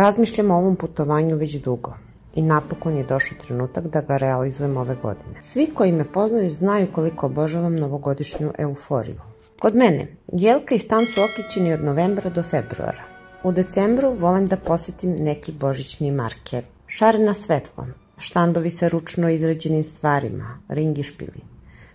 Razmišljam o ovom putovanju već dugo i napokon je došao trenutak da ga realizujem ove godine. Svi koji me poznaju znaju koliko obožavam novogodišnju euforiju. Kod mene, jelka i stan su okićeni od novembra do februara. U decembru volim da posetim neki božićni market. Šarena svetla, štandovi sa ručno izrađenim stvarima, ringišpili.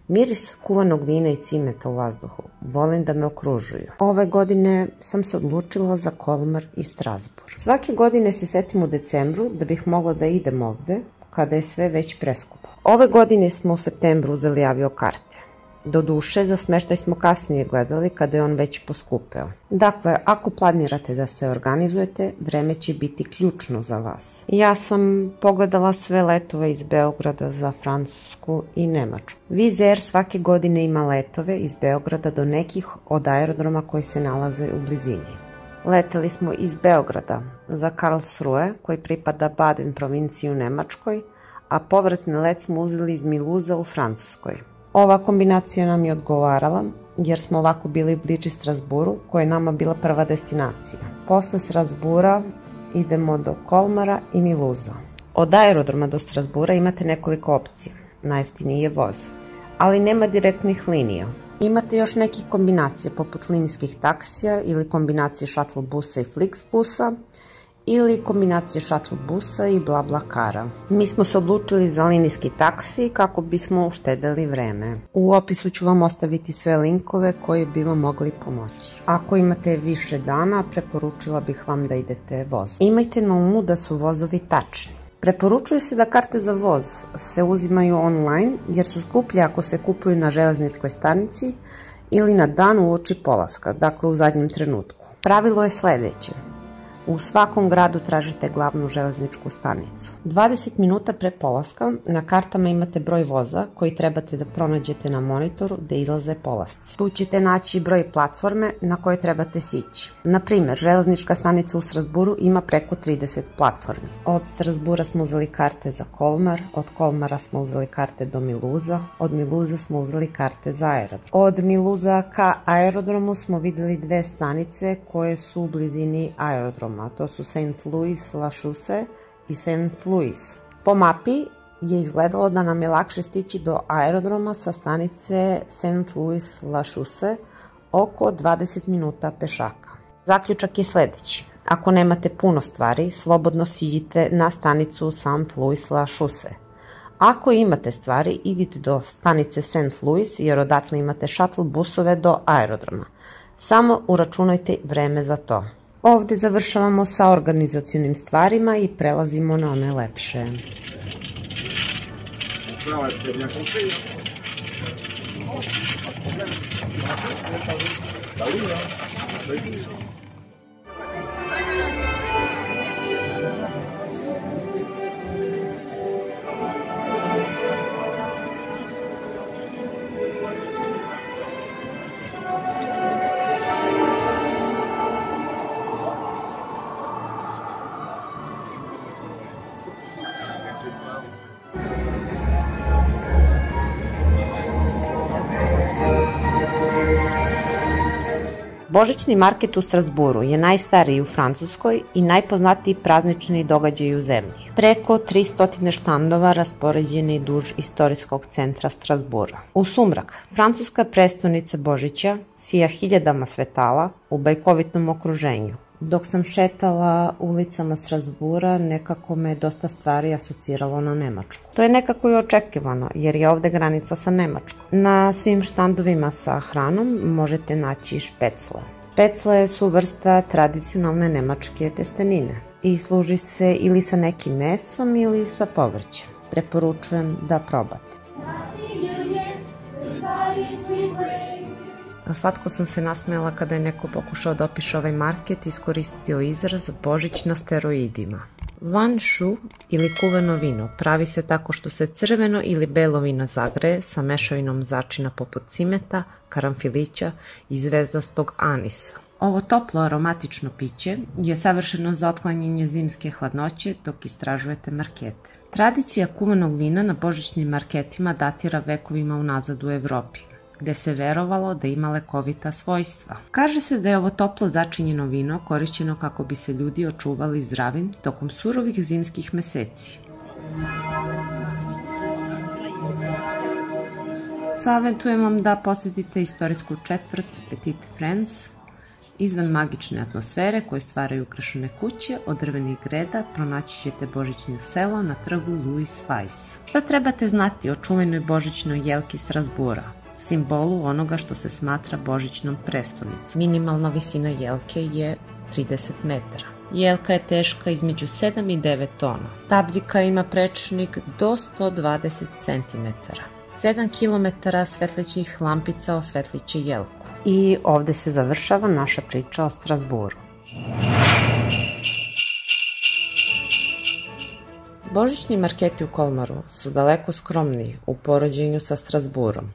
Miris kuvanog vina i cimeta u vazduhu. Volim da me okružuju. Ove godine sam se odlučila za Kolmar i Strasbourg. Svake godine se setim u decembru da bih mogla da idem ovde kada je sve već preskupo. Ove godine smo u septembru uzeli avio karte. Doduše, za smeštaj smo kasnije gledali kada je on već poskupeo. Dakle, ako planirate da se organizujete, vreme će biti ključno za vas. Ja sam pogledala sve letove iz Beograda za Francusku i Nemačku. Wizz Air svake godine ima letove iz Beograda do nekih od aerodroma koji se nalaze u blizini. Leteli smo iz Beograda za Karlsruhe, koji pripada Baden provinciji u Nemačkoj, a povratni let smo uzeli iz Miluza u Francuskoj. Ova kombinacija nam je odgovarala, jer smo ovako bili bliži Strasburu, koja je nama bila prva destinacija. Posle Strasbura idemo do Kolmara i Miluza. Od aerodroma do Strasbura imate nekoliko opcija. Najjeftiniji je voz, ali nema direktnih linija. Imate još nekih kombinacija poput linijskih taksija ili kombinacije shuttle busa i Flixbusa, ili kombinacije shuttle busa i BlaBlaCara. Mi smo se odlučili za linijski taksi kako bismo uštedeli vreme. U opisu ću vam ostaviti sve linkove koji bi vam mogli pomoći. Ako imate više dana, preporučila bih vam da idete vozom. Imajte na umu da su vozovi tačni. Preporučuje se da karte za voz se uzimaju online jer su skuplje ako se kupuju na železničkoj stanici ili na dan uoči polaska, dakle u zadnjem trenutku. Pravilo je sledeće. U svakom gradu tražite glavnu železničku stanicu. 20 minuta pre polaska na kartama imate broj voza koji trebate da pronađete na monitoru gde izlaze polasci. Tu ćete naći broj platforme na kojoj trebate sići. Na primer, železnička stanica u Strasburu ima preko 30 platformi. Od Strasbura smo uzeli karte za Kolmar, od Kolmara smo uzeli karte do Miluza, od Miluza smo uzeli karte za aerodrom. Od Miluza ka aerodromu smo videli dve stanice koje su u blizini aerodroma. To su St. Louis La Chaussee i St. Louis. Po mapi je izgledalo da nam je lakše stići do aerodroma sa stanice St. Louis La Chaussee oko 20 minuta pešaka. Zaključak je sledeći. Ako nemate puno stvari, slobodno siđite na stanicu St. Louis La Chaussee. Ako imate stvari, idite do stanice St. Louis jer odatle imate shuttle busove do aerodroma. Samo uračunajte vreme za to. Ovde završavamo sa organizacionim stvarima i prelazimo na one lepše. Božićni market u Strasburu je najstariji u Francuskoj i najpoznatiji praznični događaj u zemlji. Preko 300 štandova raspoređeni duž istorijskog centra Strasbura. U sumrak, francuska prestonica Božića sija hiljadama svetala u bajkovitom okruženju. Dok sam šetala ulicama Strasbura, nekako me dosta stvari asociralo na Nemačku. To je nekako i očekivano, jer je ovde granica sa Nemačkom. Na svim štandovima sa hranom možete naći špecle. Špecle su vrsta tradicionalne nemačke testenine i služi se ili sa nekim mesom ili sa povrćem. Preporučujem da probate. Slatko sam se nasmejala kada je neko pokušao da opiše ovaj market i iskoristio izraz Božić na steroidima. Van šu ili kuveno vino pravi se tako što se crveno ili belo vino zagreje sa mešavinom začina poput cimeta, karanfilića i zvezdastog anisa. Ovo toplo aromatično piće je savršeno za otklanjanje zimske hladnoće dok istražujete markete. Tradicija kuvanog vina na božićnim marketima datira vekovima unazad u Evropi, gde se verovalo da ima lekovita svojstva. Kaže se da je ovo toplo začinjeno vino korišćeno kako bi se ljudi očuvali zdravim tokom surovih zimskih meseci. Savetujem vam da posetite istorijsku četvrt Petit France, izvan magične atmosfere koje stvaraju ukrašene kuće, od drvenih greda pronaći ćete božićno selo na trgu Louis Weiss. Šta trebate znati o čuvenoj božićnoj jelki Strasbura, simbolu onoga što se smatra božićnom prestonicom? Minimalna visina jelke je 30 metara. Jelka je teška između 7 i 9 tona. Stabljika ima prečnik do 120 cm. 7 km svetličnih lampica osvetliće jelku. I ovde se završava naša priča o Strasburu. Božićni marketi u Kolmaru su daleko skromniji u poređenju sa Strasburom,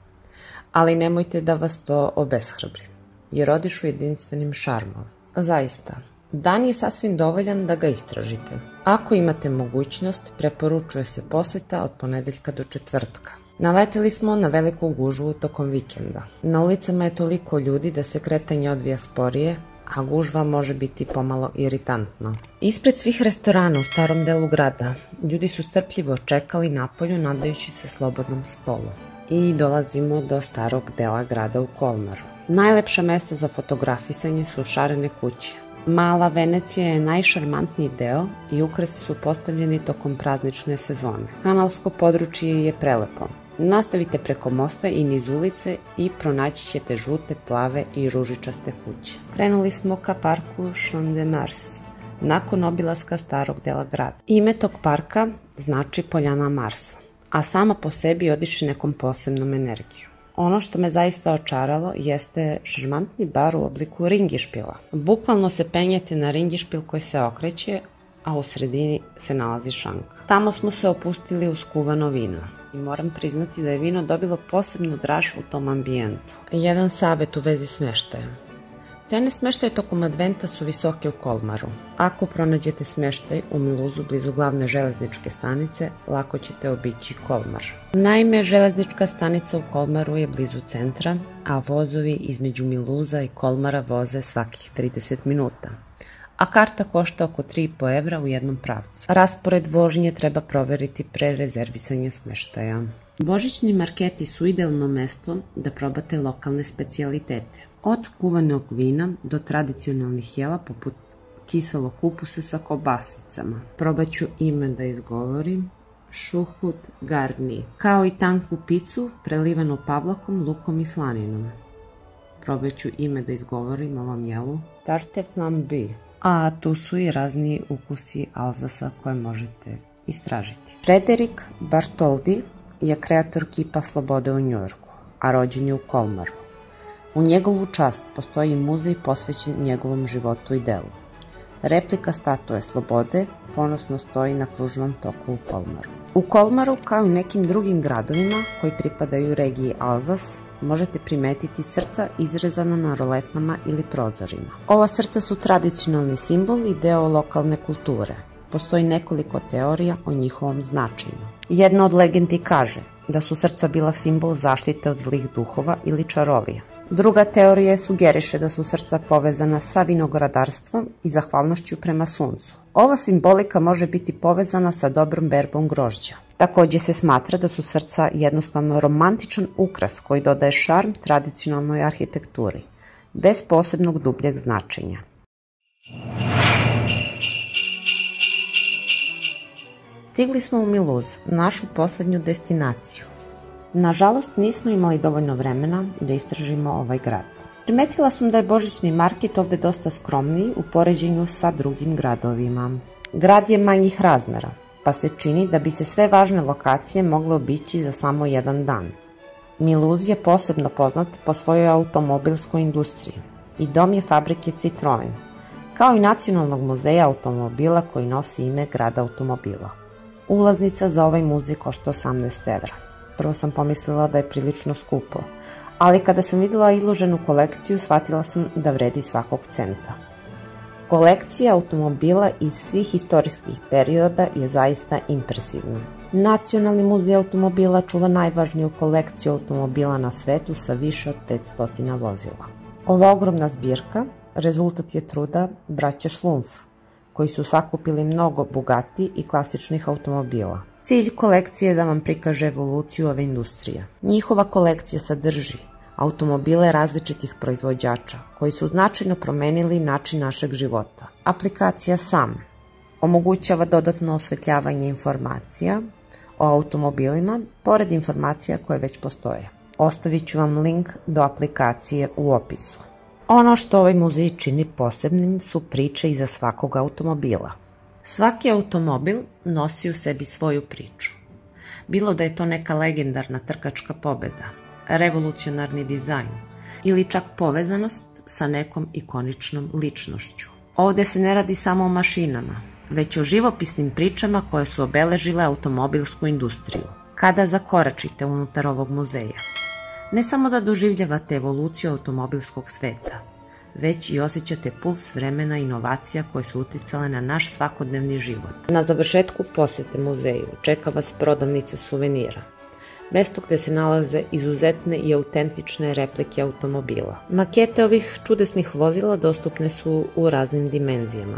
ali nemojte da vas to obeshrabri, jer odišu jedinstvenim šarmom. Zaista, dan je sasvim dovoljan da ga istražite. Ako imate mogućnost, preporučuje se poseta od ponedeljka do četvrtka. Naleteli smo na veliku gužvu tokom vikenda. Na ulicama je toliko ljudi da se kretanje odvija sporije, a gužva može biti pomalo iritantna. Ispred svih restorana u starom delu grada, ljudi su strpljivo čekali napolju nadajući se slobodnom stolu. I dolazimo do starog dela grada u Kolmaru. Najlepša mesta za fotografisanje su šarene kuće. Mala Venecija je najšarmantniji deo i ukrasi su postavljeni tokom praznične sezone. Kanalsko područje je prelepo. Nastavite preko mosta i niz ulice i pronaći ćete žute, plave i ružičaste kuće. Krenuli smo ka parku Champ de Mars, nakon obilaska starog dela grada. Ime tog parka znači Poljana Marsa, a sama po sebi odiše nekom posebnom energijom. Ono što me zaista očaralo jeste šarmantni bar u obliku ringišpila. Bukvalno se penjete na ringišpil koji se okreće, a u sredini se nalazi šank. Tamo smo se opustili uz kuvano vino. I moram priznati da je vino dobilo posebnu draž u tom ambijentu. Jedan savet u vezi smeštaja. Cene smeštaja tokom adventa su visoke u Kolmaru. Ako pronađete smeštaj u Miluzu blizu glavne železničke stanice, lako ćete obići Kolmar. Naime, železnička stanica u Kolmaru je blizu centra, a vozovi između Miluza i Kolmara voze svakih 30 minuta. A karta košta oko 3,5 evra u jednom pravcu. Raspored vožnje treba proveriti pre rezervisanja smeštaja. Božićni marketi su idealno mesto da probate lokalne specijalitete. Od kuvanog vina do tradicionalnih jela poput kiselog kupusa sa kobasicama. Probat ću ime da izgovorim. Šuhut garni. Kao i tanku picu prelivanu pavlakom, lukom i slaninom. Probat ću ime da izgovorim ovom jelu. Tarte flambe. A tu su i razni ukusi Alzasa koje možete istražiti. Frederik Bartholdi je kreator kipa slobode u Njujorku, a rođen je u Kolmaru. U njegovu čast postoji muzej posvećen njegovom životu i delu. Replika statue slobode ponosno stoji na kružnom toku u Kolmaru. U Kolmaru, kao i nekim drugim gradovima koji pripadaju regiji Alzas, možete primetiti srca izrezana na roletnama ili prozorima. Ova srca su tradicionalni simbol i deo lokalne kulture. Postoji nekoliko teorija o njihovom značenju. Jedna od legendi kaže da su srca bila simbol zaštite od zlih duhova ili čarolija. Druga teorija sugeriše da su srca povezana sa vinogradarstvom i zahvalnošću prema suncu. Ova simbolika može biti povezana sa dobrom berbom grožđa. Takođe se smatra da su srca jednostavno romantičan ukras koji dodaje šarm tradicionalnoj arhitekturi, bez posebnog dubljeg značenja. Stigli smo u Mulhouse, našu poslednju destinaciju. Nažalost, nismo imali dovoljno vremena da istražimo ovaj grad. Primetila sam da je božićni market ovde dosta skromniji u poređenju sa drugim gradovima. Grad je manjih razmera, pa se čini da bi se sve važne lokacije mogle obići za samo jedan dan. Mulhouse je posebno poznat po svojoj automobilskoj industriji i dom je fabrike Citroen, kao i Nacionalnog muzeja automobila koji nosi ime grada automobila. Ulaznica za ovaj muzej košta 18 evra. Prvo sam pomislila da je prilično skupo, ali kada sam videla izloženu kolekciju, shvatila sam da vredi svakog centa. Kolekcija automobila iz svih istorijskih perioda je zaista impresivna. Nacionalni muzej automobila čuva najvažniju kolekciju automobila na svetu sa više od 500 vozila. Ova ogromna zbirka rezultat je truda braće Schlumpf, koji su sakupili mnogo Bugatti i klasičnih automobila. Cilj kolekcije je da vam prikaže evoluciju ove industrije. Njihova kolekcija sadrži automobile različitih proizvođača koji su značajno promenili način našeg života. Aplikacija SAM omogućava dodatno osvetljavanje informacija o automobilima, pored informacija koje već postoje. Ostavit ću vam link do aplikacije u opisu. Ono što ovaj muzej čini posebnim su priče iza svakog automobila. Svaki automobil nosi u sebi svoju priču. Bilo da je to neka legendarna trkačka pobeda, revolucionarni dizajn ili čak povezanost sa nekom ikoničnom ličnošću. Ovde se ne radi samo o mašinama, već o živopisnim pričama koje su obeležile automobilsku industriju. Kada zakoračite unutar ovog muzeja, ne samo da doživljavate evoluciju automobilskog sveta, već i osjećate puls vremena i inovacija koje su uticale na naš svakodnevni život. Na završetku posete muzeju čeka vas prodavnica suvenira, mesto gde se nalaze izuzetne i autentične replike automobila. Makete ovih čudesnih vozila dostupne su u raznim dimenzijama.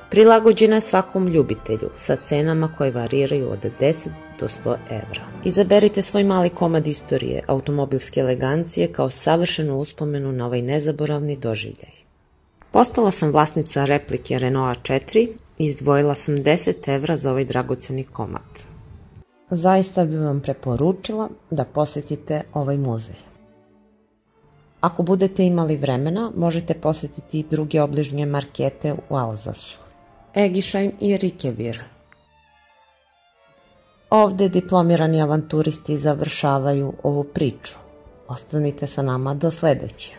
Prilagođena je svakom ljubitelju sa cenama koje variraju od 10 do 100 evra. Izaberite svoj mali komad istorije automobilske elegancije kao savršenu uspomenu na ovaj nezaboravni doživljaj. Postala sam vlasnica replike Renaulta 4 i izdvojila sam 10 evra za ovaj dragoceni komad. Zaista bih vam preporučila da posetite ovaj muzej. Ako budete imali vremena, možete posetiti i druge obližnje markete u Alzasu, Egisheim i Rikevir. Ovde diplomirani avanturisti završavaju ovu priču. Ostanite sa nama do sledeće.